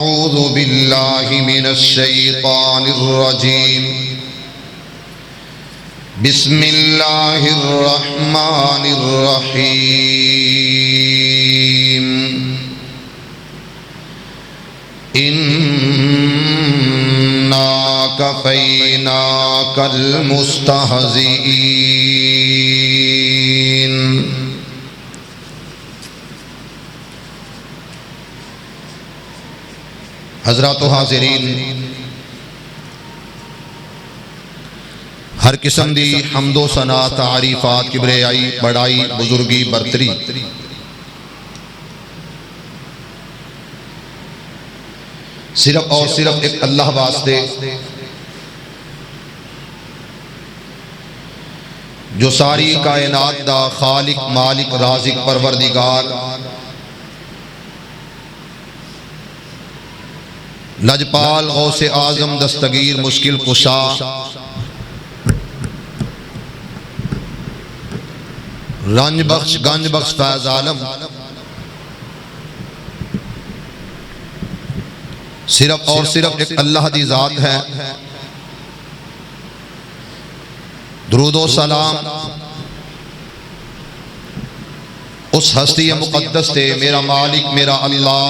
اعوذ باللہ من الشیطان الرجیم بسم اللہ الرحمن الرحیم انا کفیناک المستہزئین۔ حضرات و حاضرین، ہر قسم دی حمد و ثنا تعریفات کبریائی بڑائی بزرگی برتری صرف اور صرف ایک اللہ واسطے جو ساری کائنات دا خالق مالک رازق پروردگار لجپال غوث اعظم دستگیر مشکل کشا رنج بخش گنج بخش فیض عالم صرف اور صرف ایک اللہ دی ذات ہے۔ درود و سلام اس ہستی مقدس تے میرا مالک میرا اللہ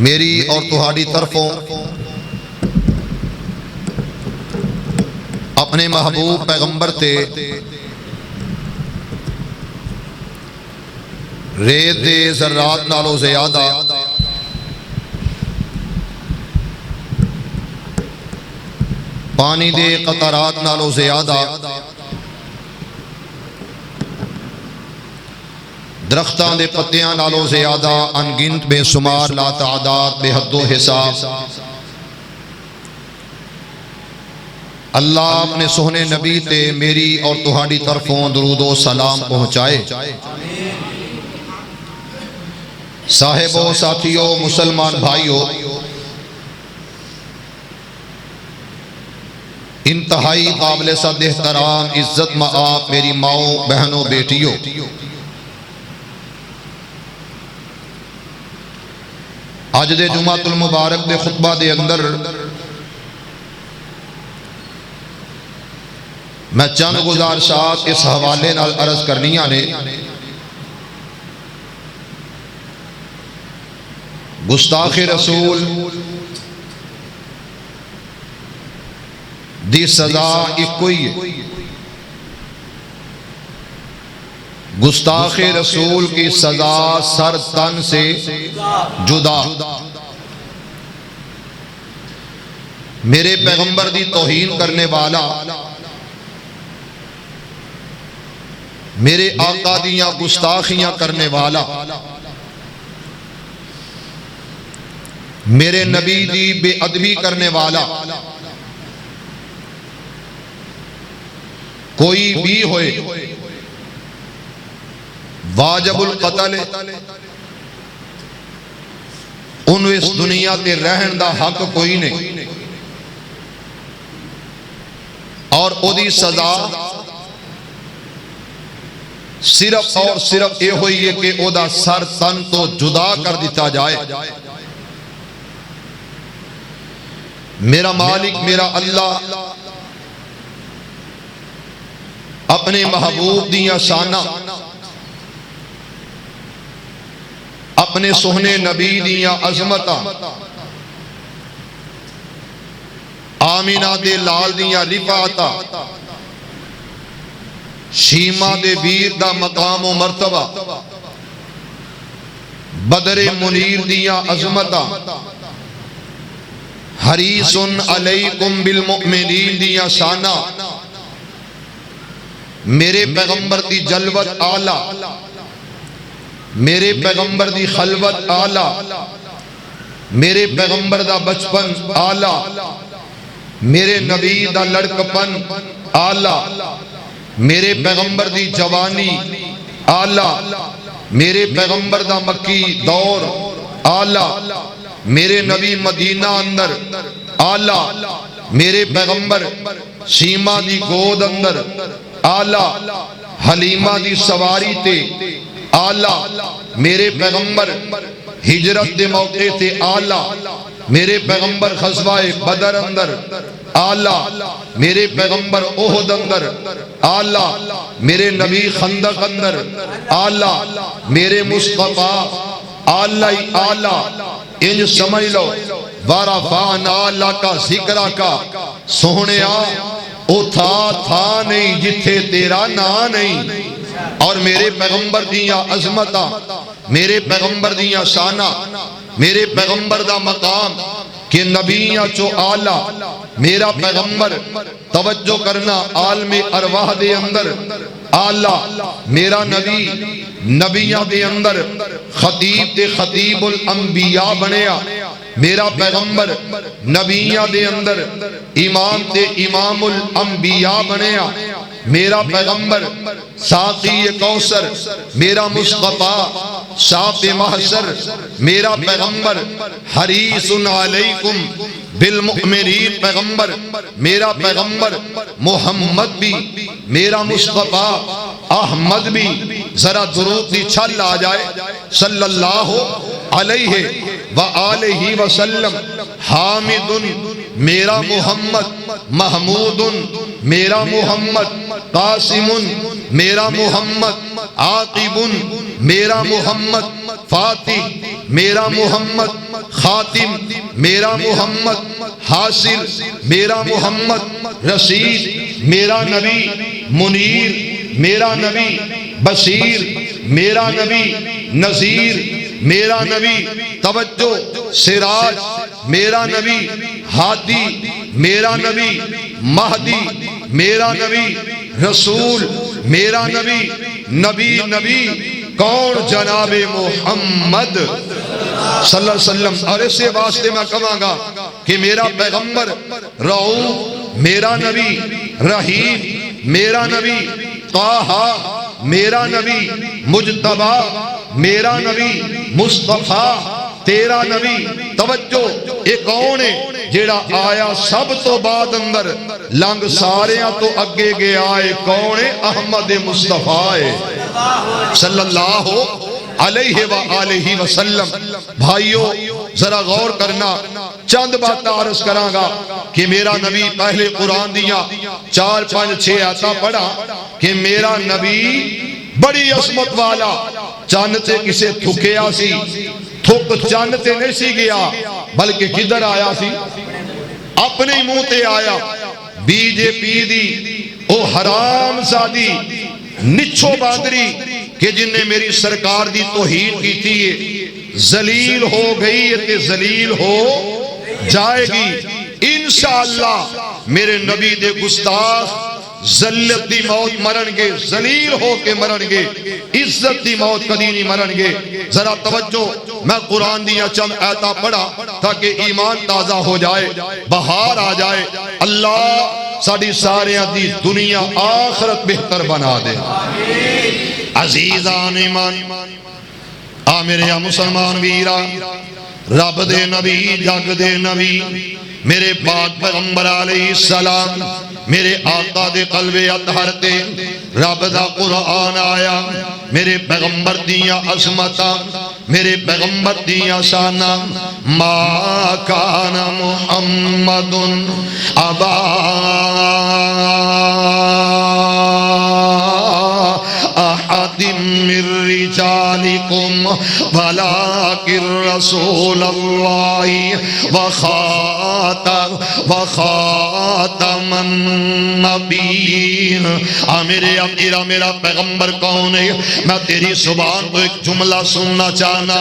میری اور تہاڈی طرفوں اپنے محبوب پیغمبر تے ریت دے ذرات نالو زیادہ پانی دے قطرات نالو زیادہ درختان دے پتیاں نالو زیادہ انگنت بے شمار لا تعداد بے حد و حساب اللہ اپنے سہنے نبی تے میری اور تہاڈی طرفوں درود و سلام پہنچائے۔ صاحبوں ساتھیوں مسلمان بھائیوں، انتہائی قابل صد احترام عزت مآب میری ماؤں بہنوں بیٹیوں، آج دے جمعۃ المبارک دے خطبہ دے اندر میں چند گزارشات اس حوالے نال عرض کرنیاں نے۔ گستاخ رسول دی سزا ایک کوئی ہے، گستاخ رسول کی سزا سر تن سے جدا۔ میرے پیغمبر دی توہین کرنے والا، میرے آقا دیاں گستاخیاں کرنے والا، میرے نبی دی بے ادبی کرنے والا کوئی بھی ہوئے واجب القتل، انہوں اس دنیا تے رہن دا حق کوئی نہیں، اور او دی سزا صرف اور صرف یہ ہوئی ہے کہ او دا سر تن تو جدا کر دیتا جائے۔ میرا مالک میرا اللہ اپنے محبوب دیاں شانہ، اپنے سہنے نبی دیاں عظمتاں، آمینہ دے لال دیاں رفعتاں، شیمہ دے ویر دا مقام و مرتبہ، بدر منیر دیاں عظمتاں، حریص علیکم بالمؤمنین دیاں شانہ، میرے پیغمبر دی جلوت آلہ، میرے پیغمبر دی خلوت آلہ، میرے پیغمبر دا بچپن آلہ، میرے نبی دا لڑکپن آلہ، میرے پیغمبر دی جوانی آلہ، میرے پیغمبر دا مکی دور آلہ، میرے نبی مدینہ اندر آلہ، میرے پیغمبر شیمہ دی گود اندر آلہ، حلیمہ دی سواری تے آلہ میرے پیغمبر ہجرت دے موقع تے آلہ میرے پیغمبر غزوہ بدر اندر آلہ میرے پیغمبر احد اندر آلہ میرے نبی خندق اندر آلہ میرے مصطفیٰ آلہ آلہ انج سمجھ لو وَرَفَعْنَا لَكَ ذِكْرَكَ سوہنیا او تھا نہیں جتھے تیرا نا نہیں۔ اور میرے پیغمبر دیاں عظمتہ میرے پیغمبر دیاں شانہ میرے پیغمبر دا مقام کہ نبیاں چو آلہ میرا پیغمبر توجہ کرنا عالم ارواح دے اندر آلہ میرا نبی نبیاں دے اندر خطیب تے خطیب الانبیاء بنیا میرا پیغمبر نبیاں دے اندر امام تے امام الانبیاء بنیا میرا پیغمبر ساقی کوثر میرا مصطفیٰ شاف محشر میرا پیغمبر حریص علیکم بالمؤمنین پیغمبر میرا پیغمبر محمد بھی میرا مصطفیٰ احمد بھی ذرا درود دی چھل آ جائے صلی اللہ علیہ وآلہ وسلم حامد میرا محمد محمود میرا محمد قاسم میرا محمد عاقب میرا محمد فاتح میرا محمد خاتم میرا محمد حاصل میرا محمد رشید میرا نبی منیر میرا نبی بشیر میرا نبی نذیر میرا نبی توجہ سراج میرا نبی ہادی میرا نبی مہدی میرا نبی رسول میرا نبی نبی نبی کون جناب محمد صلی اللہ علیہ وسلم۔ اور اس سے واسطے میں کہاں گا کہ میرا پیغمبر رعوف میرا نبی رحیم میرا نبی طٰہٰ میرا نبی مجتبیٰ میرا نبی مصطفیٰ تیرا نبی توجہ ایک کون ہے جیڑا آیا سب تو بعد اندر لنگ ساریاں تو اگے گیا ہے کون ہے احمد مصطفیٰ صلی اللہ علیہ وآلہ وسلم۔ بھائیو ذرا غور کرنا چند بات عرض کراں گا کہ میرا نبی پہلے قرآن دیا 4 5 6 آتا پڑھا کہ میرا نبی بڑی عظمت والا چاند سے کسے تھکیا سی تھک چاند سے نہیں سی گیا بلکہ کدھر آیا سی اپنے منہ تے آیا بی جے پی دی او حرام زادی نچھو باندری کہ جن نے میری سرکار دی توہین کی تھی ذلیل ہو گئی تے ذلیل ہو جائے گی انشاءاللہ میرے نبی دے گستاخ ذلت دی موت مرن گے ذلیل ہو کے مرن گے عزت دی موت کدی نہیں مرن گے۔ ذرا توجہ میں قرآن دیا چند آیتاں پڑھا تاکہ ایمان تازہ ہو جائے بہار آ جائے اللہ ساڑی ساریاں دی دنیا آخرت بہتر بنا دے۔ عزیزان ایمان میرے مسلمان ویرا رب دے نبی جگ دے نبی میرے پاک پیغمبر علیہ السلام میرے آقا دے قلب اطہر تے رب دا قرآن آیا میرے پیغمبر دیاں عظمتاں میرے پیغمبر دیاں شاناں ما کان محمد ابا احد من رجالکم ولکن رسول اللہ وخاتم النبیین۔ میرا پیغمبر کون ہے؟ میں تیری زبان کو ایک جملہ سننا چاہنا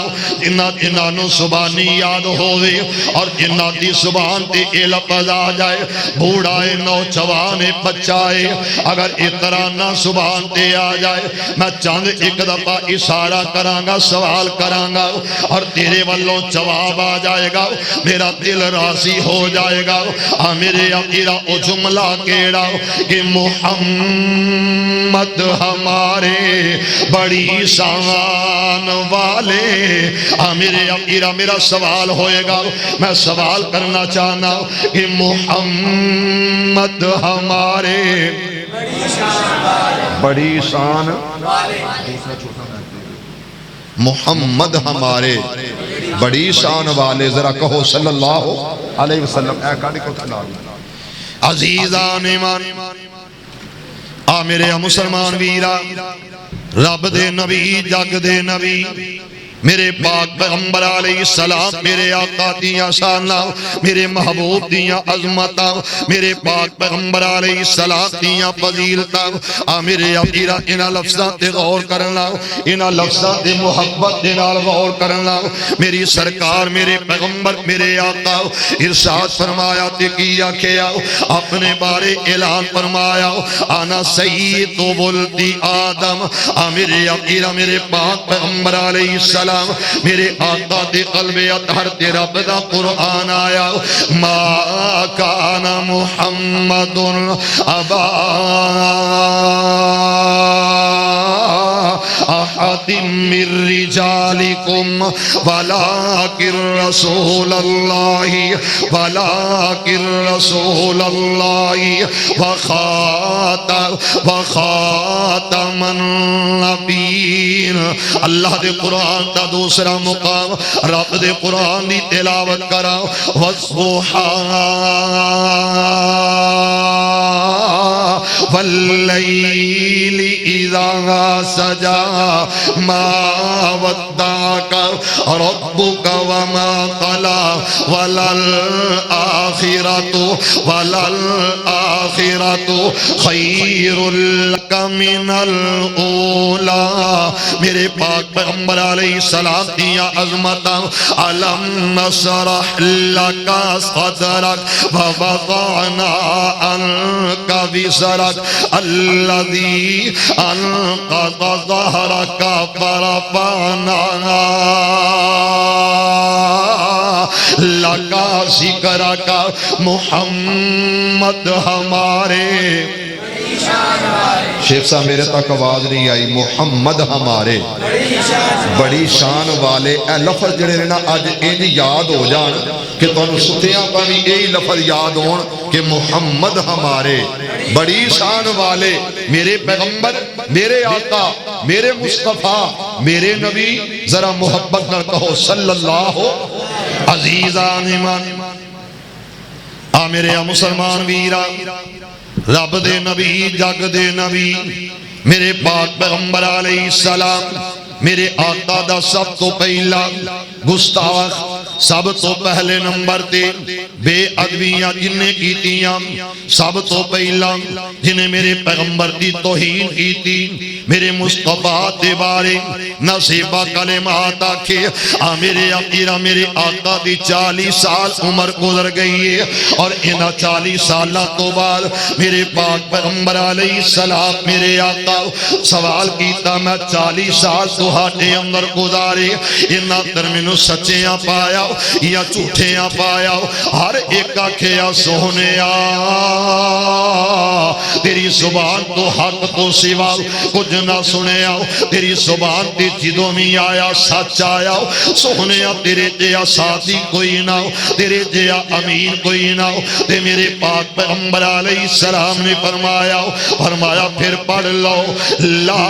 جنہوں زبانی یاد ہوئے اور جنہ دی زبان تے اے لفظ آ جائے بوڑھائے نوجوان بچائے اگر اقرا نہ زبان تے آ جائے میں چند ایک دفعہ اشارہ کرانگا سوال کرانگا اور تیرے والوں جواب آ جائے گا میرا دل راضی ہو جائے گا۔ میرے عقیرہ او جملہ کیڑا کہ محمد ہمارے بڑی شان والے۔ میرے عقیرہ میرا سوال ہوئے گا میں سوال کرنا چاہنا کہ محمد ہمارے بڑی شان محمد ہمارے بڑی شان والے، ذرا کہو صلی اللہ علیہ وسلم۔ اے کاڑی کو کھلا عزیزان ایمان، آ میرے مسلمان ویرا، رب دے نبی جگ دے نبی میرے پاک پیغمبر علیہ السلام، میرے آقا دیاں شاناں، میرے محبوب دیاں عظمتاں، میرے پاک پیغمبر علیہ السلام دیاں فضیلتاں، آ میرے ابیرا انہاں لفظاں تے غور کرنا، انہاں لفظاں تے محبت دے نال غور کرنا۔ میری سرکار میرے پیغمبر میرے آقا ارشاد فرمایا تے کیا کیا اپنے بارے اعلان فرمایا، انا سید ولد آدم۔ آ میرے ابیرا میرے پاک پیغمبر علیہ السلام میرے آقا دے قلب اطہر تے رب دا قرآن آیا، ما کان محمد ابا احد من رجالکم ولکن رسول اللہ وخاتم النبیین۔ اللہ دے قرآن دا دوسرا مقام، رب دے قرآن دی تلاوت کرا، والضحیٰ واللیل اذا سجا ما ودعک ربک وما قلا وللآخرۃ خیر لک من الاولی۔ میرے پاک پیغمبر علیہ السلام دیا عظمتاں، علم نشرح لک صدرک ووضعنا عنک وزرک الذی انقض ظہرک ورفعنا لک ذکرک۔ محمد ہمارے، شیخ صاحب میرے تک آواز نہیں آئی، محمد ہمارے بڑی شان والے۔ اے لفظ جڑے نے نا اج انج یاد ہو جان کہ تانوں ستیاں پا بھی یہی لفظ یاد ہون کہ محمد ہمارے بڑی شان والے، میرے پیغمبر، میرے آقا، میرے مصطفیٰ، میرے نبی۔ ذرا محبت نہ کہو صلی اللہ عزیزان ایمان۔ آ میرے مسلمان ویرا، رب دے نبی جگ دے نبی میرے پاک پیغمبر علیہ السلام، میرے آقا دا سب تو پہلا گستاخ، سب تو پہلے نمبر تے بے ادبیاں جنہیں کیتیاں، سب تو پہلا جنہیں میرے پیغمبر دی توہین کیتی، میرے مصطفیٰ دے بارے نصیبہ کلمات آکھے۔ میرے آقا میرے آقا دی 40 سال عمر گزر گئی ہے، اور انہا 40 سالہ تو بعد میرے پاک پیغمبر علیہ السلام میرے آقا سوال کیتا، میں 40 سال تو ہاٹے اندر گزارے، انہا درمینو سچیاں پایا یا جھوٹیاں پایا؟ ہر ایک آکھیا سونیا تیری زبان تو حق تو سوا کچھ نہ سنیا، تیری زبان تے جدوں میں آیا سچ آیا۔ سونیا تیرے جیا ساتھی کوئی نہ، تیرے جیا امین کوئی نہ۔ تے میرے پاک پیغمبر علیہ السلام نے فرمایا پھر پڑھ لو لا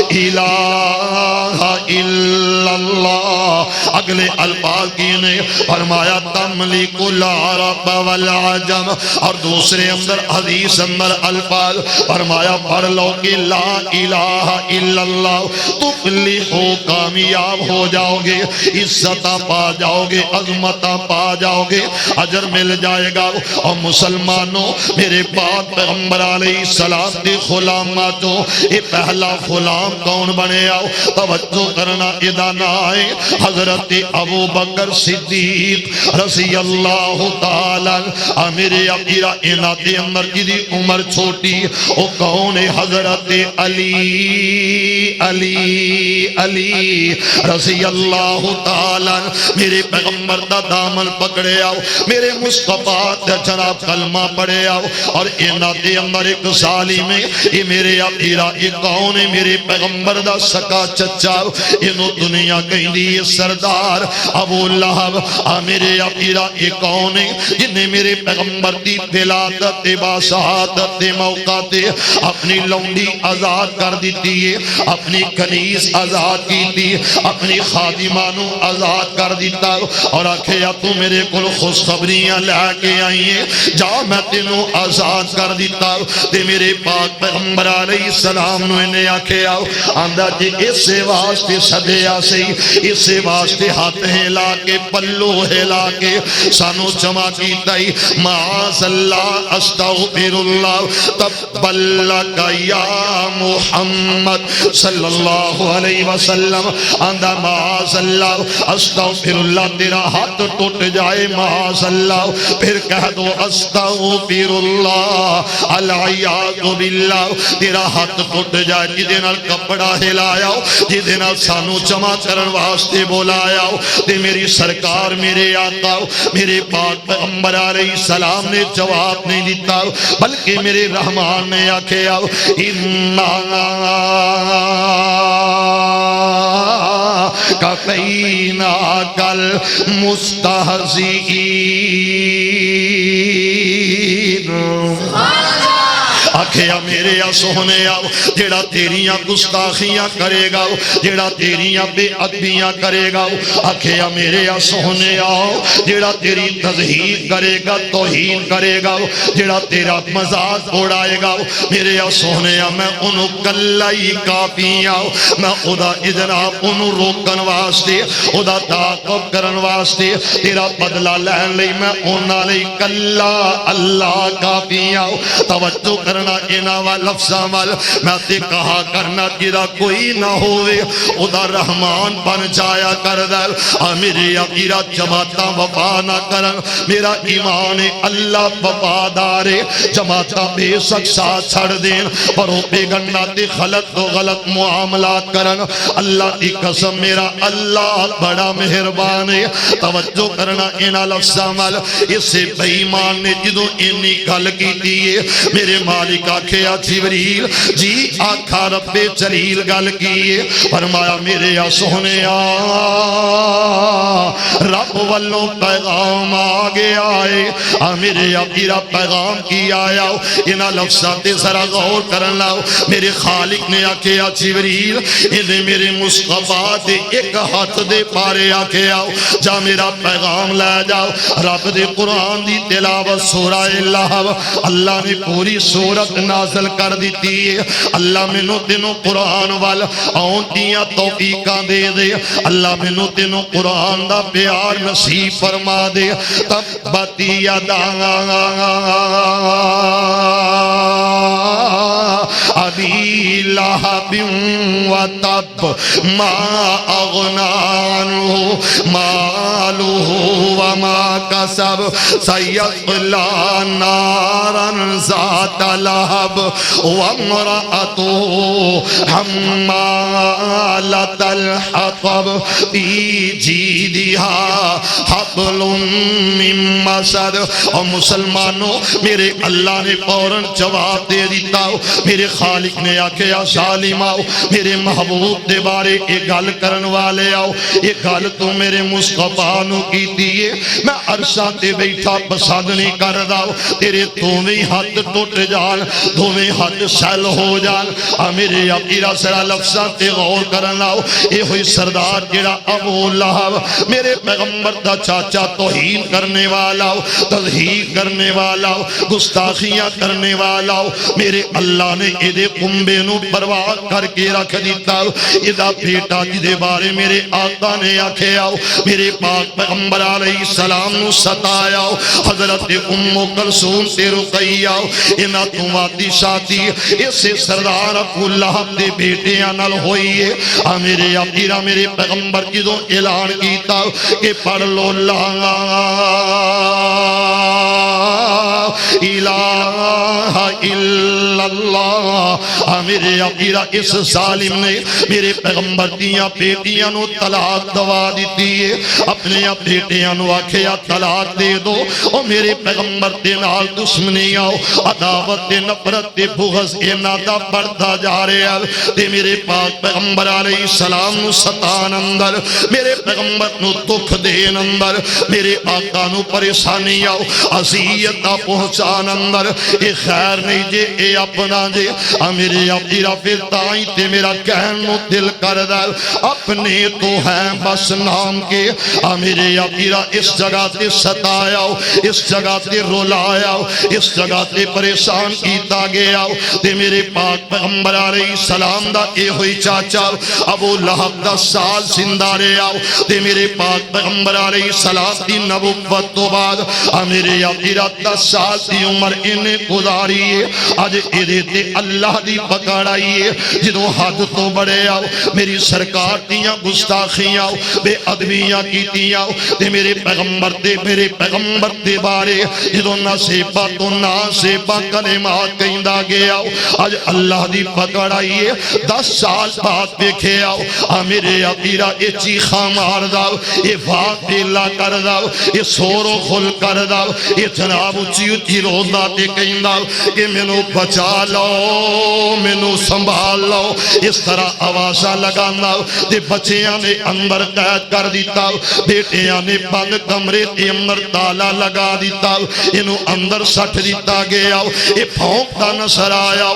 الہ الا اللہ۔ اگلے الفاظ کی نے فرمایا تملک العرب والعجم، اور دوسرے اندر حدیث اندر الفاظ فرمایا پڑھ لو کہ لا الہ الا اللہ، تفلحو کامیاب ہو جاؤ گے، عزت پا جاؤ گے، عظمت پا جاؤ گے، اجر مل جائے گا۔ اور مسلمانوں میرے پاک پیغمبر علیہ السلام دے غلاماتوں، یہ پہلا غلام کون بنے آؤ؟ توجہ کرنا ادا نہ آئے، حضرت ابو بکر صدیق رضی اللہ تعالیٰ میرے ابیرا انہاں دے اندر جدی عمر چھوٹی او کون ہے؟ حضرت علی رضی اللہ تعالیٰ میرے پیغمبر دا دامن پکڑے آؤ، میرے مصطفیٰ دا جناب کلمہ پڑھے آؤ، اور انہاں دے اندر ایک ظالم ہے، یہ میرے ابیرا یہ کون ہے؟ میرے پیغمبر دا سکا چچا، انہوں دنیا کہیں دی سردار ابو اللہ لہب میرے اپیرا ایک کون ہے جنہیں میرے پیغمبر دی ولادت با شہادت موقع تے اپنی لونڈی آزاد کر دیتی ہے اپنی کنیز آزاد کی تھی اپنی خادمانو آزاد کر دیتا اور آکھیا تو میرے کل خوشخبریاں لے کے آئی ہیں جا میں تینوں آزاد کر دیتا تے میرے پاک پیغمبر علیہ السلام نو انہیں آکھیا آندہ جی اس سے واسطے صدیا سے اس سے واسطے ہاتھ ہلا کے پلو ہلا کے سانو جمع کیتا ہی معاذ اللہ استغفر اللہ تقبلک یا محمد صلی اللہ علیہ وسلم آندہ معاذ اللہ استغفر اللہ تیرا ہاتھ ٹوٹ جائے معاذ اللہ پھر کہہ دو استغفر اللہ العیاذ باللہ تیرا ہاتھ ٹوٹ جائے جدے نال کپڑا ہلایا جدے نال سانو جمع کرن واسطے بولایا تے میری سرکار میرے آقا میرے پاک پیغمبر علیہ السلام نے جواب نہیں دیتا بلکہ میرے رحمان نے آکھیا کفینا کل مستہزئین آکھیا میرے سونے آؤ جیڑا تیریاں گستاخیاں کرے گا جیڑا تیریاں بے ادبیاں کرے گا آکھیا میرے سونے آؤ جیڑا تیری تضحیق کرے گا توہین کرے گا جیڑا تیرا مذاق اڑائے گا میرے سونے میں انہوں کلائی کافی آؤ میں خدا اجناب انہوں روکن واسطے خدا تعاقب کرن واسطے تیرا بدلہ لین لئی میں انہوں لئی کلا اللہ کافی آؤ توجہ کرنا انہا لفظہ مل میں تے کہا کرنا جیدہ کوئی نہ ہوئے خدا رحمان بن جایا کر دل میرے اقیرہ جماعتہ وفا نہ کرن میرا ایمان اللہ وفادارے جماعتہ بے سک ساتھ چھڑ دین پرو پہ گنڈا تے غلط و غلط معاملات کرن اللہ دی قسم میرا اللہ بڑا مہربان ہے توجہ کرنا انہا لفظہ مل اس سے بے ایمان نے جدو انہی گل کی دیئے میرے مالک آکھیا جبریل جی آکھا رب جلیل گل کیے فرمایا میرے سونے رب والوں پیغام آگے آئے میرے اپیرا پیغام کی آیا انہا لفظات ذرا غور کرن لاؤ میرے خالق نے آکھیا جبریل انہیں میرے مصطفیٰ دے ایک ہاتھ دے پارے آکھے آؤ جا میرا پیغام لے جاؤ رب دے قرآن دی تلاوت سورہ اللہ اللہ نے پوری سورت نازل کر دیتی ہے اللہ منو تینوں قرآن والا آن دیا توفیقہ دے دے اللہ منو تینوں قرآن دا پیار نصیب فرما دے تبت یدا ابی لہب و تب ما اغنانو مالو وما کسب سیصلا نارا ذات لہب وامرأتو حمالت الحطب فی جیدہا حبل من مسد اور مسلمانوں میرے اللہ نے فوراً جواب دے دیتا میرے خالق نے آکھیا ظالم آؤ میرے محبوب دے بارے ایک گل کرن والے آؤ ایک گل تو میرے مصطفیٰ نو کی دیئے میں عرصہ تے بیٹھا پسند نہیں کر داؤ تیرے دوویں ہاتھ ٹوٹ جان دوویں ہاتھ سیل ہو جان میرے اپیرا سرا لفظہ تے غور کرن آؤ اے ہوئی سردار جیڑا ابو لہب میرے پیغمبر دا چاچا توہین کرنے والا تضحیق کرنے والا گستاخیاں کرنے والا میرے اللہ نے ایدے قنبے نو پرواز کر کے رکھ دیتا ایدہ بیٹا جدے بارے میرے آقا نے آکھے آؤ میرے پاک پیغمبر علیہ السلام نو ستایا حضرت ام کلثوم سے رقیہ انہا تمہاتی شادی اسے سردار ابو لہب دے بیٹے انل ہوئی ہے میرے اپیرا میرے پیغمبر جدوں اعلان کیتا کہ پڑھ لو الہ الا اللہ۔ میرے آقا اس ظالم نے میرے پیغمبر دیاں بیٹیاں نو طلاق دوا دیتی ہے، اپنے بیٹیاں نو آکھیا طلاق دے دو، او میرے پیغمبر دے نال دشمنی آؤ، عداوت نفرت بغض انہاں دا بڑھتا جا رہا ہے۔ تے میرے پاک پیغمبر علیہ السلام نو ستان اندر، میرے پیغمبر نو دکھ دین اندر، میرے آقا نو پریشانی آؤ، اذیت دا پہنچان اندر، اے خیر نہیں جے اے اپنا جے میرے آقا پھر تائیں تے میرا کہن نو دل کر دل اپنے تو ہیں بس نام کے میرے آقا اس جگہ تے ستایا اس جگہ تے رولایا اس جگہ تے پریشان کیتا گیا تے میرے پاک پیغمبر علیہ السلام دا اے ہوئی چاچا ابو لہب 10 سال زندہ رہا تے میرے پاک پیغمبر علیہ السلام دی نبوت تو بعد میرے آقا 10 سال دی عمر انہیں گزاری ہے۔ آج ایدے تے اللہ دی پکڑ آئی ہے جدوں حد تو بڑے آؤ میری سرکار دیاں گستاخیاں بے ادبیاں کیتیاں تے میرے پیغمبر دے بارے جدوں نصیبہ تو ناسیبہ کلمات کہندا گیا آج اللہ دی پکڑ آئی ہے 10 سال بعد دیکھے آؤ میرے آقا اے چیخا مار داؤ اے واقعہ کر داؤ اے سور و خل کر داؤ اے جناب اچھی اچھی روزہ تے کہندا کہ مینوں بچا لو مینوں سنبھال لو اس طرح آوازہ لگانا تے بچیاں نے اندر قید کر دیتا بیٹیاں نے بند کمرے تے اندر تالا لگا دیتا انہوں اندر سٹ دیتا گیا اے پھونکتا نظر آیا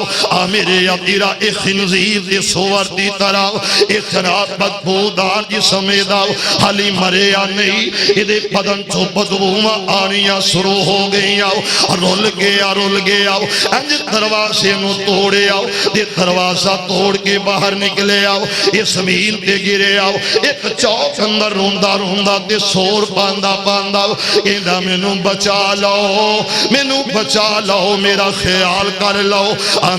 میرے آقا اے خنزیر دے سور دی طرح اے جناب بدبودار جسمے داؤ حالی مریا نہیں ادھے بدن چو بدبوما آنیاں شروع ہو گئی رول گیا انج دروازے نو توڑے آؤ دے دروازہ توڑ کے باہر نکلے آؤ یہ زمین تے گرے آؤ ایک چوک اندر روندہ تے سور باندھا کہندا مینوں بچا لو میرا خیال کر لو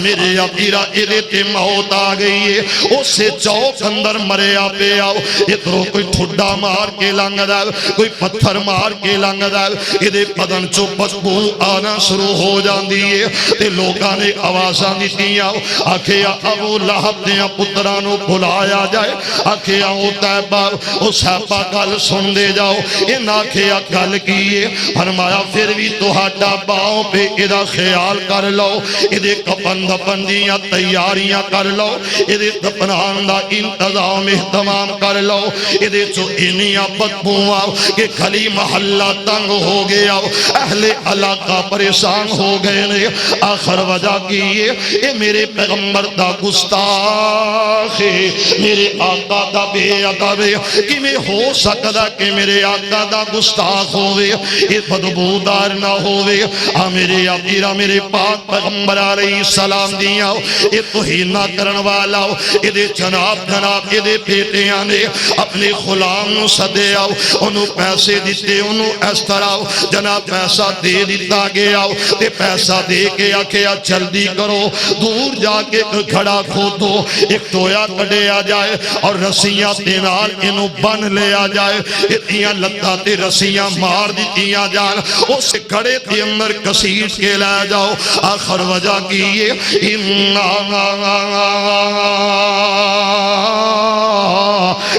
میرے آقا ادھے تے موت آ گئی ہے اسے چوک اندر مریا پہ آؤ ادھروں کوئی ٹھڈا مار کے لنگ دا کوئی پتھر مار کے لنگ دا ادھے بدن چو بدبو آنا شروع ہو جاندی ہے تے لوگاں نے آوازاں دیتیاں آکھیا ابو لہب دیاں پترانو بلایا جائے آکھیا او طیبہ او صحابہ گل سن دے جاؤ ان آکھیا گل کیے فرمایا پھر بھی تہاڈا باؤں پہ ادا خیال کر لو ادھے کفن دفن دیاں تیاریاں کر لو ادھے دفنان دا انتظام اہتمام کر لو ادھے چو انیاں بدبوآں کہ کھلی محلہ تنگ ہو گیا اہل علاقہ پریشان ہو گئے نے آخر وجہ کیے اے میرے پیغمبر دا گستاخ میرے آقا دا بے ادب کہ میں ہو سکتا کہ میرے آقا دا گستاخ ہوئے اے بدبودار نہ ہوئے میرے آقا میرے پاک پیغمبر علیہ السلام دیا اے توہینہ کرن والا اے دے جناب اے دے بیٹیاں نے اپنے غلام نو سدے آؤ انہوں پیسے دیتے انہوں اس طرح جناب پیسہ دے دیتا گیا تے پیسہ دے کے آکھیا جلدی کرو دور جا کے کھڑا کھودو ایک ٹویا کڑے آ جائے اور رسیاں تینال انہوں بن لے آ جائے اتیاں لتا تے رسیاں مار دیتیاں جان اس کھڑے تے اندر کسیٹ کے لے جاؤ آخر وجہ کیے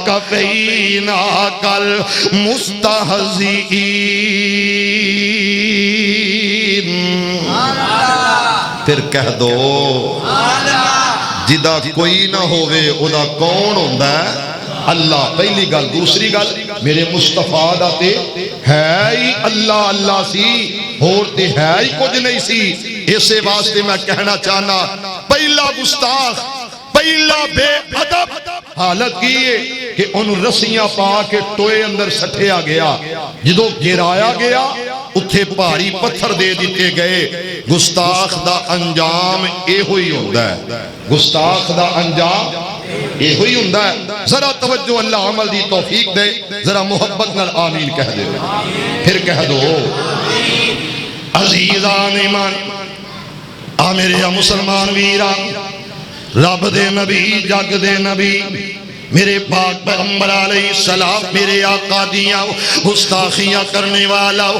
کفینا کل مستہزئین پھر کہہ دو جدا کوئی نہ ہوئے ادا کون ہوندہ ہے اللہ پہلی گل دوسری گل میرے مصطفیٰ دا تے ہے ہی اللہ سی ہوتے ہے ہی کچھ نہیں سی اسے واسطے میں کہنا چاہنا پہلا گستاخ پہلا بے ادب حالت کیے کہ ان رسیاں پا کے ٹوئے اندر سٹھیا گیا جدو گرایا گیا اتھے بھاری پتھر دے دیتے گئے گستاخ دا انجام اے ہوئی ہوندہ ہے گستاخ دا انجام اے ہوئی ہوندہ ہے ذرا توجہ اللہ عمل دی توفیق دے ذرا محبت نال آمین کہہ دے پھر کہہ دو عزیزان ایمان میرے مسلمان ویران رب دے نبی جگ دے نبی میرے پاک پیغمبر علیہ السلام میرے آقا دیاں گستاخیاں کرنے والا،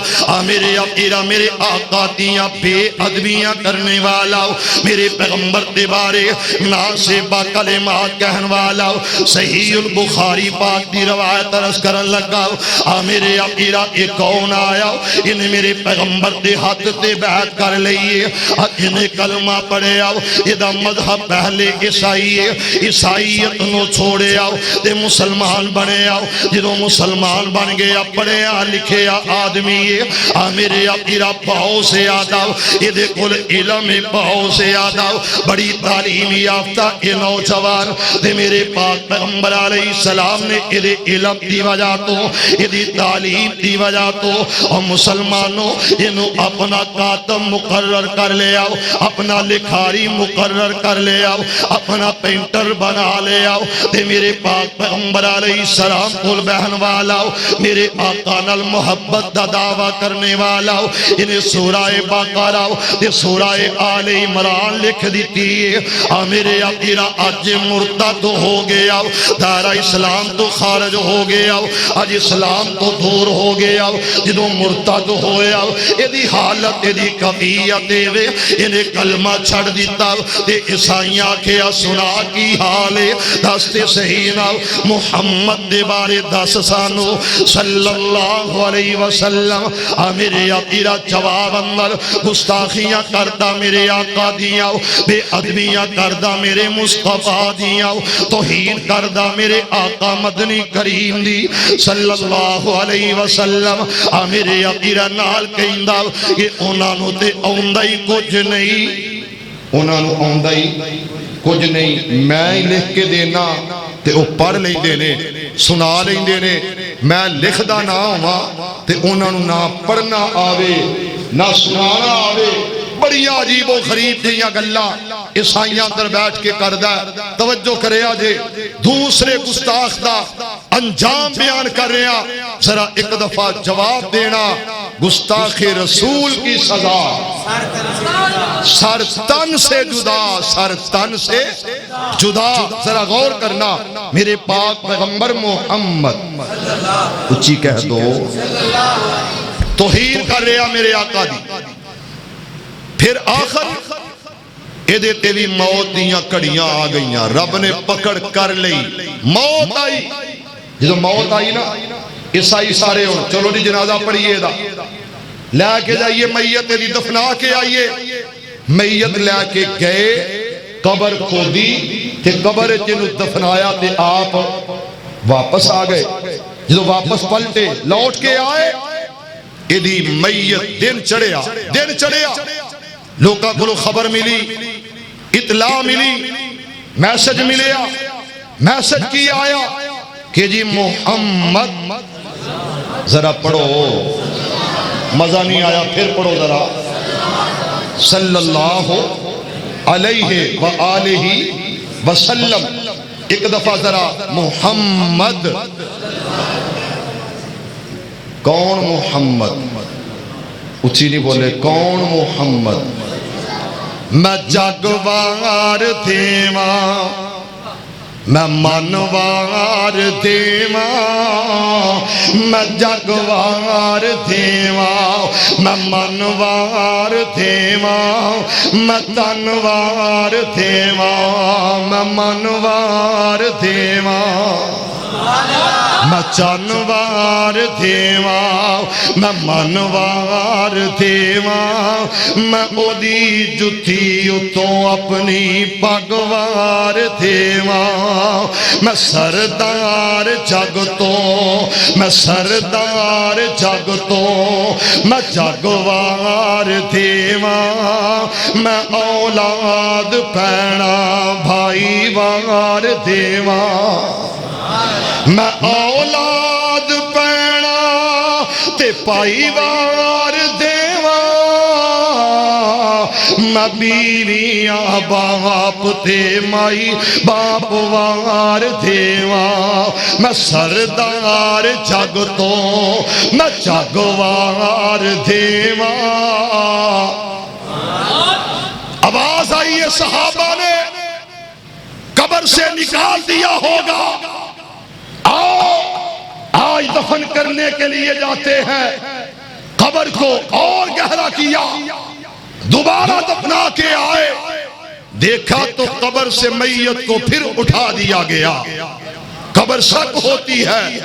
میرے آقا میرے آقا دیاں بے ادبیاں کرنے والا، میرے پیغمبر دے بارے ناسبہ کلمات کہن والا، صحیح البخاری پاک دی روایت عرض کرن لگا، میرے آقا ایک کون آیا، انہیں میرے پیغمبر دے ہاتھ تے بیعت کر لئیے، انہیں کلمہ پڑھے آؤ، یہ مذہب پہلے عیسائیت نو چھوڑے تے مسلمان بنے آؤ، جدو مسلمان بن گیا پڑھے لکھے آدمی میرے آقا بہت سے آدھاؤ، یہ دیکھو علم بہت سے آدھاؤ، بڑی تعلیم یافتہ یہ نوجوان تے میرے پاک پیغمبر علیہ السلام نے یہ علم دی وجہ تو یہ تعلیم دی وجہ تو اور مسلمانوں انہوں اپنا کاتم مقرر کر لے آؤ، اپنا لکھاری مقرر کر لے آؤ، اپنا پینٹر بنا لے آؤ، تے میرے پاک پیغمبر علیہ السلام کل بہن والا، میرے آقا نال محبت دا دعویٰ کرنے والا، انہیں سورہ بقرہ تے سورہ آل عمران لکھ دیتی ہے، میرے آقا آج مرتد ہو گیا، دائرہ اسلام تو خارج ہو گیا، آج اسلام تو دور ہو گیا، جدو مرتد ہویا ایدی حالت ایدی کفیت دے انہیں کلمہ چھڑ دیتا تے عیسائیاں کیا سنا کی حالے دستے صحیح نہ محمد دے بارے دس سانو صلی اللہ علیہ وسلم، میرے آقا جواب اندر گستاخیاں کردہ میرے آقا دیاں، بے ادبیاں کردہ میرے مصطفیٰ دیاں، توہین کردہ میرے آقا مدنی کریم دی صلی اللہ علیہ وسلم، میرے آقا نال کہندہ کہ انہوں تے اوندائی کچھ نہیں، انہوں اوندائی کچھ نہیں، میں لکھ کے دینا تے او پڑھ لیں دینے سنا لیں دینے، میں لکھ دا نہ ہوا تے انہوں نہ پڑھنا آوے نہ سنانا آوے، بڑی عجیب و غریب دیاں گلہ عیسائیاں در بیٹھ کے کردہ توجہ کرے آجے، دوسرے گستاخ دا انجام بیان کر رہے ہیں، ذرا ایک دفعہ جواب دینا، گستاخ رسول کی سزا سر تن سے جدا، سر تن سے جدا، ذرا غور کرنا، میرے پاک پیغمبر محمد اچھی کہہ دو توہین کر رہا میرے آقا دی، پھر آخر اے دیتے بھی موت دیاں کڑیاں آ گئیاں، رب نے پکڑ کر لئی، موت آئی، جدو موت آئی نا عیسائی سارے ہوں چلو نہیں جنازہ پڑھئیے دا لے کے جائیے میت دی دفنا کے آئیے، میت لے کے گئے قبر کھودی تے قبر جنہوں دفنایا تے آپ واپس آ گئے، جدو واپس پلٹے لوٹ کے آئے ایدی میت دن چڑھیا لوگاں کو خبر ملی، اطلاع ملی، میسج ملیا، میسج کی آیا کہ جی محمد، ذرا پڑھو مزہ نہیں آیا پھر پڑھو ذرا، صلی اللہ علیہ وآلہ وسلم، ایک دفعہ ذرا محمد، کون محمد، اچھی نہیں بولے کون محمد، میں جگوار دیواں، میں منوار دیواں، میں جگوار دیواں، میں منوار دیواں، میں تنوار دیواں، میں منوار دیواں، میں چانوار دیواں، میں منوار دیواں، میں اودی جتی اتوں اپنی پگوار دیواں، میں سردار جگ تو، میں سردار جگ تو، میں جگوار دیواں، میں اولاد پینا بھائی وار دیواں، میں اولاد پینا تے پائی وار دیواں، میں بیویاں باپ تے مائی باپ وار دیواں، میں سردار جگ تو میں جگوار دیواں۔ آواز آئی ہے صحابہ نے، قبر قبر سے نکال دیا ہوگا، آج دفن کرنے کے لیے جاتے ہیں، قبر کو اور گہرا کیا، دوبارہ دفنا کے آئے، دیکھا تو قبر سے میت کو پھر اٹھا دیا گیا۔ قبر شک ہوتی ہے،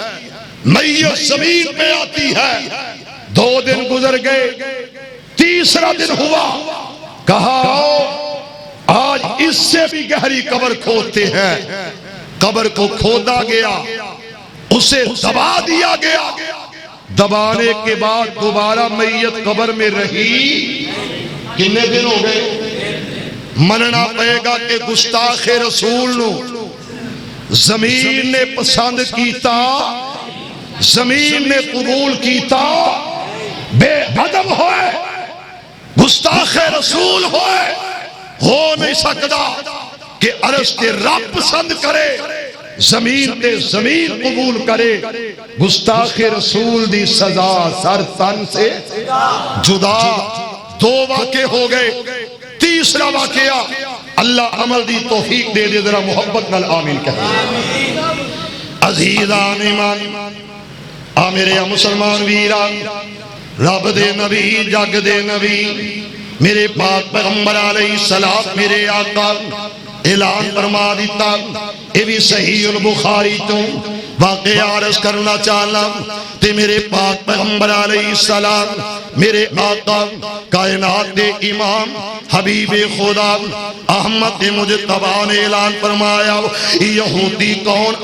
میت زمین پہ آتی ہے، 2 دن گزر گئے، تیسرا دن ہوا، کہا آج اس سے بھی گہری قبر کھودتے ہیں۔ قبر کو کھودا گیا، اسے دبا دیا گیا، دبانے کے بعد دوبارہ میت قبر میں رہی۔ کتنے دن ہو گئے؟ مننا پڑے گا کہ گستاخ رسول نو زمین نے پسند کیتا، زمین نے قبول کیتا، بے ادب ہوئے، گستاخ رسول ہوئے، ہو نہیں سکتا کہ عرش تے رب پسند کرے، زمین تے زمین قبول کرے۔ گستاخ رسول دی سزا سر تن سے جدا۔ 2 واقعے ہو گئے، تیسرا واقعہ، اللہ عمل دی توفیق دے دے، ذرا محبت نال آمین کہے۔ عزیزان ایمان، میرے مسلمان ویران، رب دے نبی، جگ دے نبی، میرے پاک پیغمبر علیہ السلام، میرے آقا اعلان فرما دیتا، یہ بھی صحیح البخاری تو واقعہ عرض کرنا چاہنا، تے میرے پاک پیغمبر علیہ السلام، میرے آقا کائنات دے امام حبیب خدا احمد مجتبی نے اعلان فرمایا، یہودی کون؟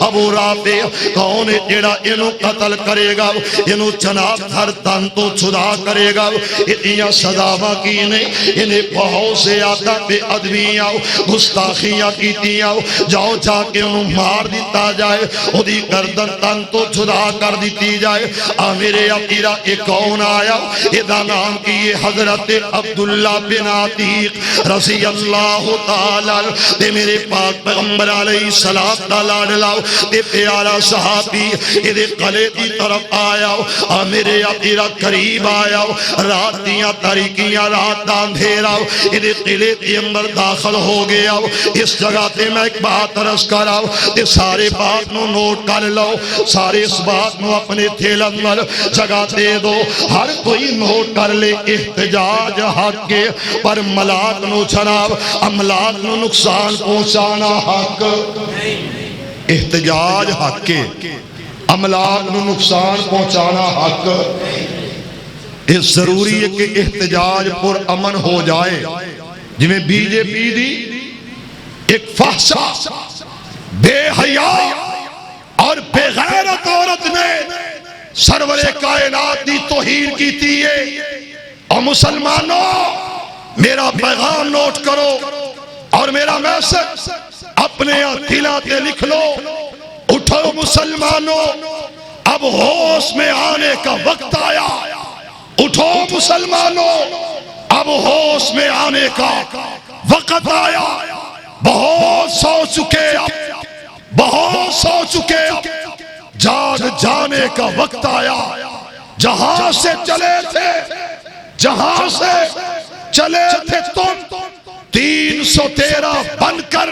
ابو رافع کون ہے جڑا انہوں قتل کرے گا، انہوں جناب ہر تن تو چھدا کرے گا، اتنی سزاواں کی نہیں، انہیں بہت سے آتا بے ادبیاں گستاخیاں کیتیاں، جاؤ جا کے انہوں مار دیتا جائے، اُدھی گردن تن تو چھدا کر دیتی جائے۔ میرے عقیرہ ایک کون آیا، ادھا نام کی یہ حضرت عبداللہ بن عتیق رضی اللہ تعالیٰ، دے میرے پاک پیغمبر علیہ السلام تعالیٰ ڈلاؤ، دے پیارا صحابی ادھے قلعے دی طرف آیا، میرے عقیرہ قریب آیا، رات دیاں تاریکیاں، رات دان دھیرا، ادھے قلعے دی اندر داخل ہو گیا۔ اس جگہ تے میں ایک بات عرض کراؤ، تے سارے بات نو نوٹ کر لو، سارے اس بات نو اپنے تھیل اندر جگہ دے دو، ہر کوئی نوٹ کر لے۔ احتجاج حق کے پر ملاک نو جناب املاک نو نقصان پہنچانا حق، احتجاج حق کے املاک نو نقصان پہنچانا حق۔ اس ضروری ہے کہ احتجاج پر امن ہو جائے، جنہیں بی جے پی دی ایک فحشا بے حیا اور بے غیرت عورت نے سرور کائنات دی توہین کی تھی۔ اور مسلمانوں میرا پیغام نوٹ کرو اور میرا میسج اپنے دلوں تے لکھ لو، اٹھو مسلمانوں، اب ہوش میں آنے کا وقت آیا، اٹھو مسلمانوں، اب ہوش میں آنے کا وقت آیا۔ بہت سو چکے، بہت سو چکے، جاگ جانے کا وقت آیا۔ جہاں سے چلے تھے، جہاں سے چلے تھے تم، 313 بن کر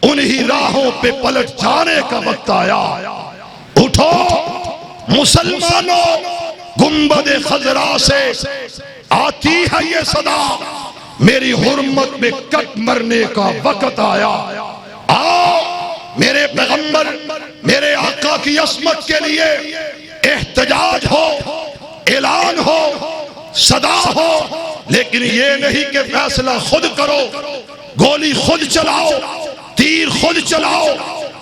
انہی راہوں پہ پلٹ جانے کا وقت آیا۔ اٹھو مسلمانوں، گنبد خضرا سے آتی ہے یہ صدا، میری حرمت میں کٹ مرنے کا وقت آیا۔ آؤ میرے پیغمبر، میرے آقا کی عصمت کے لیے احتجاج ہو، اعلان ہو، صدا ہو، لیکن یہ نہیں کہ فیصلہ خود کرو، گولی خود چلاؤ، تیر خود چلاؤ،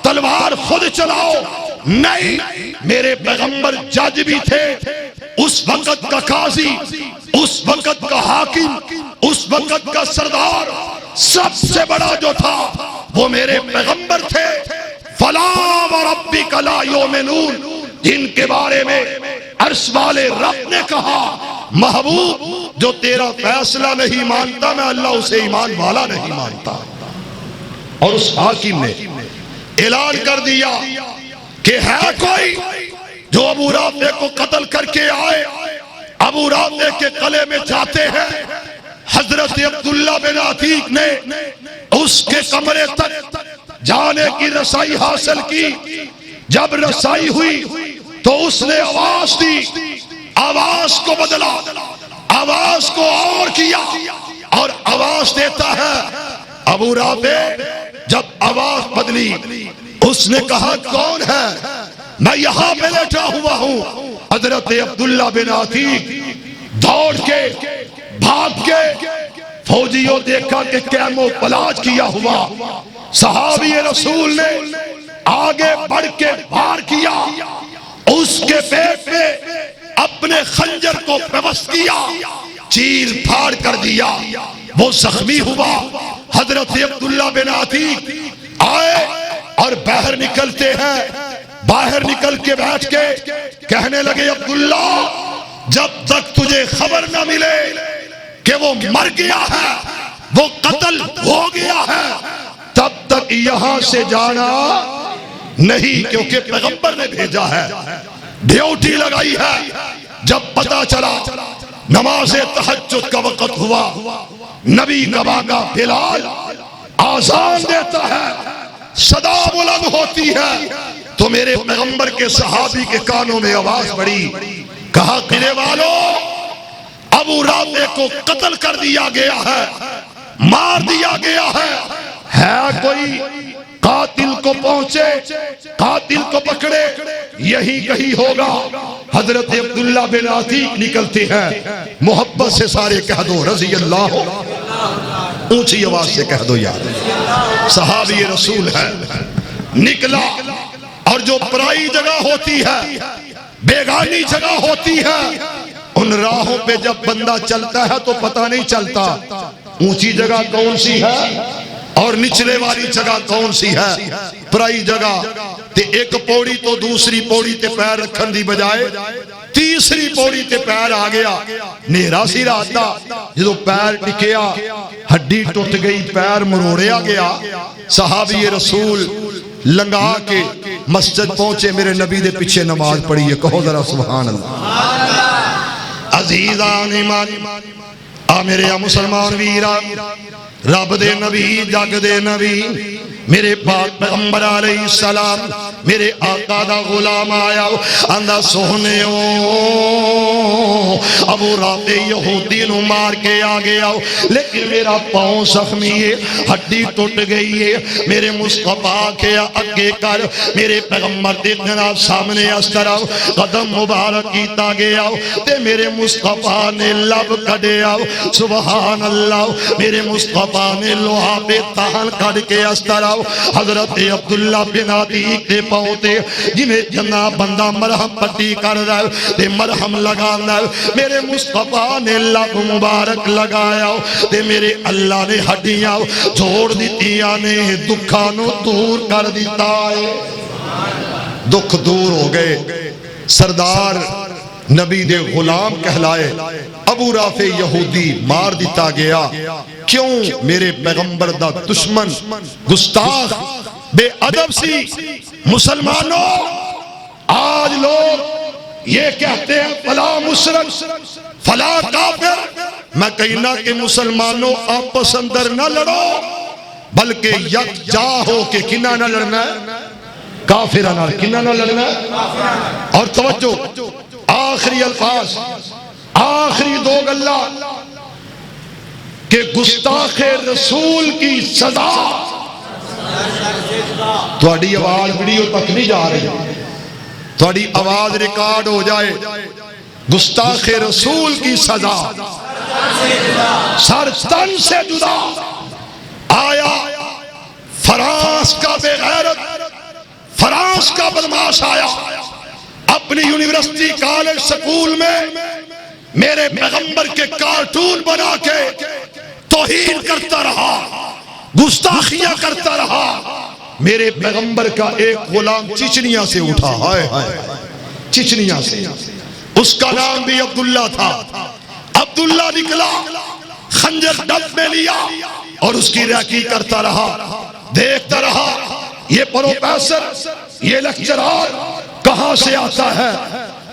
تلوار خود چلاؤ۔ نہیں، میرے پیغمبر جج بھی تھے، اس وقت کا قاضی، اس وقت کا حاکم، اس وقت کا سردار، سب سے بڑا جو تھا وہ میرے پیغمبر تھے۔ فلا وربک لا یؤمنون، جن کے بارے میں عرش والے رب نے کہا محبوب جو تیرا فیصلہ نہیں مانتا میں اللہ اسے ایمان والا نہیں مانتا۔ اور اس حاکم نے اعلان کر دیا کہ ہے کوئی جو ابو رافع کو قتل کر کے آئے، ابو رافع کے قلعے میں جاتے ہیں، حضرت عبداللہ بن عتیق نے اس کے کمرے تک جانے کی رسائی حاصل کی. جب رسائی ہوئی تو اس نے آواز دی، آواز کو بدلا، آواز کو اور کیا، اور آواز دیتا ہے. ابو رافع جب آواز بدلی اس نے کہا کون ہے؟ میں یہاں پہ لیٹا ہوا ہوں. حضرت عبداللہ بن عتیق دوڑ کے بھاگ کے فوجیوں دیکھا کہ کیمو پلاج کیا ہوا. صحابی رسول نے آگے بڑھ کے وار کیا، اس کے پیٹ پہ اپنے خنجر کو پیوست کیا، چیر پھاڑ کر دیا، وہ زخمی ہوا. حضرت عبداللہ بن عتیق آئے اور باہر نکلتے ہیں. باہر نکل کے بیٹھ کے کہنے لگے عبداللہ جب تک تجھے خبر نہ ملے کہ وہ مر گیا ہے، وہ قتل ہو گیا ہے، تب تک یہاں سے جانا نہیں، کیونکہ پیغمبر نے بھیجا ہے، ڈیوٹی لگائی ہے. جب پتہ چلا نماز تہجد کا وقت ہوا، نبی کا باغا بلال آذان دیتا ہے، صدا بلند ہوتی ہے تو میرے پیغمبر کے صحابی کے کانوں میں آواز پڑی، کہا قلعے والوں ابو رافع کو قتل کر دیا گیا ہے، مار دیا گیا ہے کوئی قاتل کو پہنچے، قاتل کو پکڑے، یہی کہیں ہوگا. حضرت عبداللہ بن عتیق نکلتے ہیں، محبت سے سارے کہہ دو رضی اللہ، اونچی آواز سے کہہ دو یار، صحابی رسول ہے. نکلا اور جو پرائی جگہ ہوتی ہے، بیگانی جگہ ہوتی ہے، ان راہوں پہ جب بندہ چلتا ہے تو پتہ نہیں چلتا اونچی جگہ کون سی ہے اور نچلے والی جگہ کون سی ہے. پرائی جگہ تے ایک پوڑی تو دوسری پوڑی تے پیر رکھن دی بجائے تیسری پوڑی تے پیر آ گیا. نیرا سی رات دا جدو پیر ٹکیا ہڈی ٹوٹ گئی، پیر مروڑیا گیا. صحابی رسول لنگا کے مسجد پہنچے، میرے نبی دے پیچھے نماز پڑھی ہے. کہو ذرا سبحان اللہ. عزیزان ایمان آ میرے مسلمان ویرا، رب دے نبی جگ دے نبی میرے پاک پیغمبر علیہ السلام، میرے آقا دا غلام آیا، اندھا سوہنے ابو رافع یہودی نو مار کے آ گیا، لیکن میرا پاؤں زخمی ہے، ہڈی ٹوٹ گئی ہے. میرے مصطفیٰ کے اگے کر میرے پیغمبر دے جناب سامنے اس طرح قدم مبارک کیتا گیا تے میرے مصطفیٰ نے لب کڈیا. سبحان اللہ. میرے مصطفیٰ نے لوہا پہ تہن کڈ کے اس طرح حضرت عبداللہ بن عتیق دے پاؤتے جنہیں جناب بندہ مرہم پٹی کر رہا ہے تے مرہم لگانا ہے. میرے مصطفیٰ نے لب مبارک لگایا تے میرے اللہ نے ہڈیاں جوڑ دیتیاں نے دکھانوں دور کر دیتا ہے. دکھ دور ہو گئے. سردار نبی دے غلام کہلائے. ابو رافع یہودی مار دیتا گیا. کیوں؟ میرے پیغمبر دا دشمن گستاخ بے ادب سی. مسلمانوں آج لوگ یہ کہتے ہیں فلا مشرک فلا کافر. میں کہنا کہ مسلمانوں آپس اندر نہ لڑو بلکہ یکجا ہو کے کنہ نہ لڑنا ہے، کافرانہ کنہ نہ لڑنا ہے. اور توجہ آخری الفاظ، آخری دو گلہ کہ گستاخ رسول کی سزا. تھوڑی آواز ویڈیو تک نہیں جا رہی، تھوڑی آواز ریکارڈ ہو جائے. گستاخ رسول کی سزا سر تن سے جدا. آیا فرانس کا بے غیرت، فرانس کا بدماش آیا اپنی یونیورسٹی کالج سکول میں میرے پیغمبر کے کارٹون بنا کے توہین کرتا رہا، گستاخیاں کرتا رہا. میرے پیغمبر کا ایک غلام چچنیا سے اٹھا، ہائے ہائے چچنیا سے، اس کا نام بھی عبداللہ تھا. عبداللہ نکلا، خنجر ڈب میں لیا اور اس کی ریکی کرتا رہا. دیکھتا رہا یہ پروفیسر، یہ لیکچرار کہاں سے آتا ہے،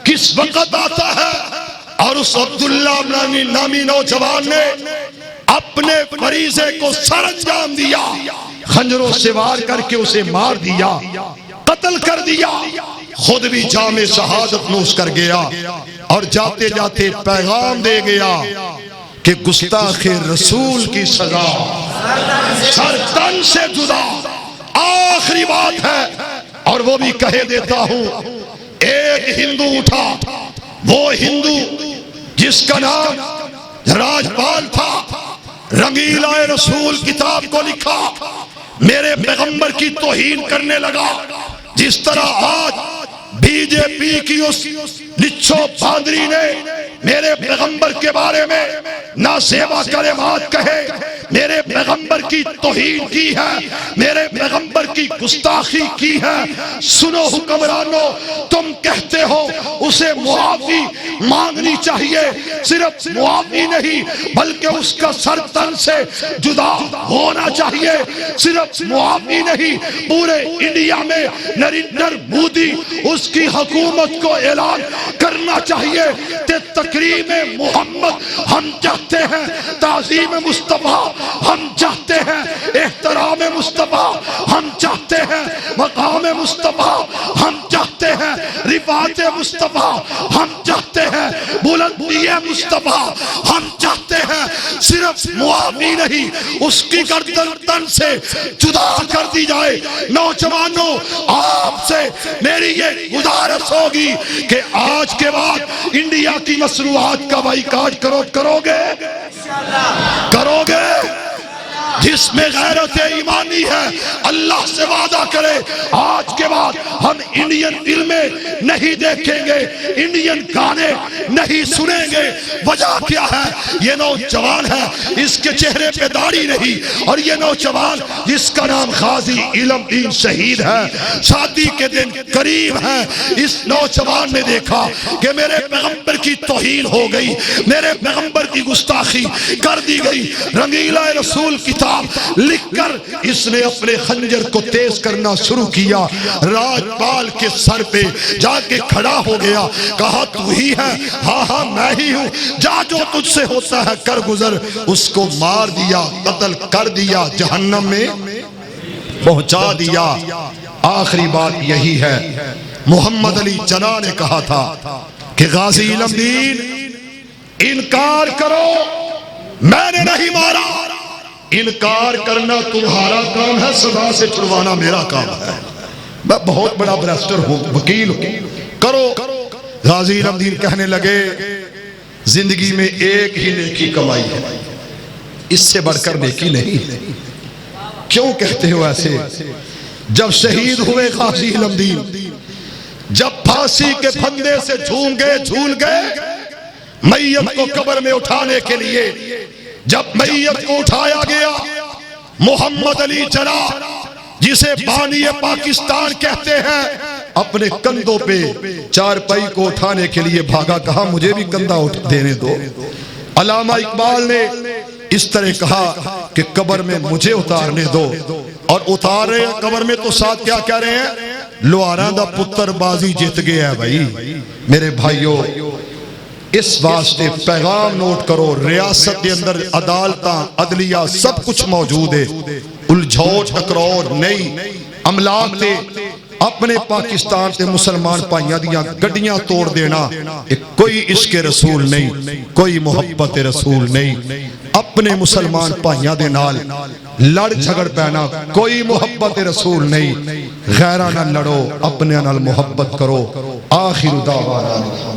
کس وقت آتا ہے. اور اس عبداللہ نامی نوجوان نے اپنے فریضے کو سر انجام دیا، خنجروں سے وار کر کے اسے مار دیا، قتل کر دیا، خود بھی جام شہادت نوش کر گیا، اور جاتے جاتے پیغام دے گیا کہ گستاخ رسول کی سزا سر تن سے جدا۔ آخری بات ہے، اور وہ بھی کہہ دیتا ہوں، ایک ہندو اٹھا، وہ ہندو جس کا نام راجپال تھا، رنگیلا رسول کتاب کو لکھا، میرے پیغمبر کی توہین کرنے لگا، جس طرح آج بی جے پی کی اس لچھو باندری نے میرے پیغمبر کے بارے میں نازیبا کلمات کہے، میرے پیغمبر کی توہین کی ہے، میرے پیغمبر کی گستاخی کی ہے۔ سنو حکمرانوں، تم کہتے ہو اسے معافی مانگنی چاہیے، صرف معافی نہیں بلکہ اس کا سر تن سے جدا ہونا چاہیے، صرف معافی نہیں، پورے انڈیا میں نریندر مودی اس کی حکومت کو اعلان کرنا چاہیے کہ تکریم محمد ہم چاہتے ہیں، تعظیم مصطفیٰ ہم چاہتے ہیں، احترام مصطفیٰ ہم چاہتے ہیں، مقام مصطفیٰ ہم چاہتے ہیں، رفعت مصطفیٰ ہم چاہتے ہیں، بلندی مصطفیٰ ہم چاہتے ہیں۔ صرف معافی نہیں، اس کی گردن تن سے جدا کر دی جائے۔ نوجوانوں، آپ سے میری یہ گزارش ہوگی کہ آج کے بعد انڈیا کی مصنوعات کا بائیکاٹ کرو گے؟ جس میں غیرت ایمانی ہے، اللہ سے وعدہ کرے آج کے بعد ہم انڈین فلمیں نہیں دیکھیں گے، انڈین گانے نہیں سنیں گے۔ وجہ کیا ہے؟ یہ نوجوان ہے، اس کے چہرے پہ داڑھی نہیں، اور یہ نوجوان جس کا نام غازی علم دین شہید ہے، شادی کے دن قریب ہے، اس نوجوان نے دیکھا کہ میرے پیغمبر کی توہین ہو گئی، میرے پیغمبر کی گستاخی کر دی گئی۔ رنگیلا رسول کتاب لکھ کر اس نے اپنے خنجر کو تیز کرنا شروع کیا، راجپال کے سر پہ جا کے کھڑا ہو گیا، کہا تو ہی ہے؟ ہاں ہاں میں ہی ہوں، جا جو تجھ سے ہوتا ہے کر گزر۔ اس کو مار دیا، قتل کر دیا، جہنم میں پہنچا دیا۔ آخری بات یہی ہے، محمد علی جناح نے کہا تھا کہ غازی علم دین انکار کرو، میں نے نہیں مارا، انکار کرنا تمہارا کام ہے، سزا سے چھڑوانا میرا کام ہے، میں بہت بڑا برسٹر ہوں، وکیل ہوں، کرو۔ غازی علم دین کہنے لگے زندگی میں ایک ہی نیکی کمائی ہے، اس سے بڑھ کر نیکی نہیں۔ کیوں کہتے ہو ایسے؟ جب شہید ہوئے غازی علم دین، جب پھانسی کے پھندے سے جھول گئے میت کو قبر میں اٹھانے کے لیے، جب میت کو اٹھایا گیا، محمد علی جناح جسے بانی پاکستان کہتے ہیں، اپنے کندھوں پہ چارپائی کو اٹھانے کے لیے بھاگا، کہا مجھے بھی کندھا دینے دو۔ علامہ اقبال نے اس طرح کہا کہ قبر میں مجھے اتارنے دو، اور اتار رہے ہیں قبر میں تو ساتھ کیا کہہ رہے ہیں؟ لوہاراں دا پتر بازی جیت گیا ہے۔ بھائی میرے بھائیوں، اس واسطے پیغام نوٹ کرو، ریاست کے اندر عدالتاں، عدلیہ سب کچھ موجود ہے، الجھو ٹکراؤ نہیں، املاک تے اپنے پاکستان تے مسلمان پائیاں دیاں گڈیاں توڑ دینا، کوئی عشق رسول نہیں، کوئی محبت رسول نہیں، اپنے مسلمان پائیاں دے نال لڑ جھگڑ پینا، کوئی محبت رسول نہیں، غیرہ نہ لڑو، اپنے نال محبت کرو۔ آخر دعوانا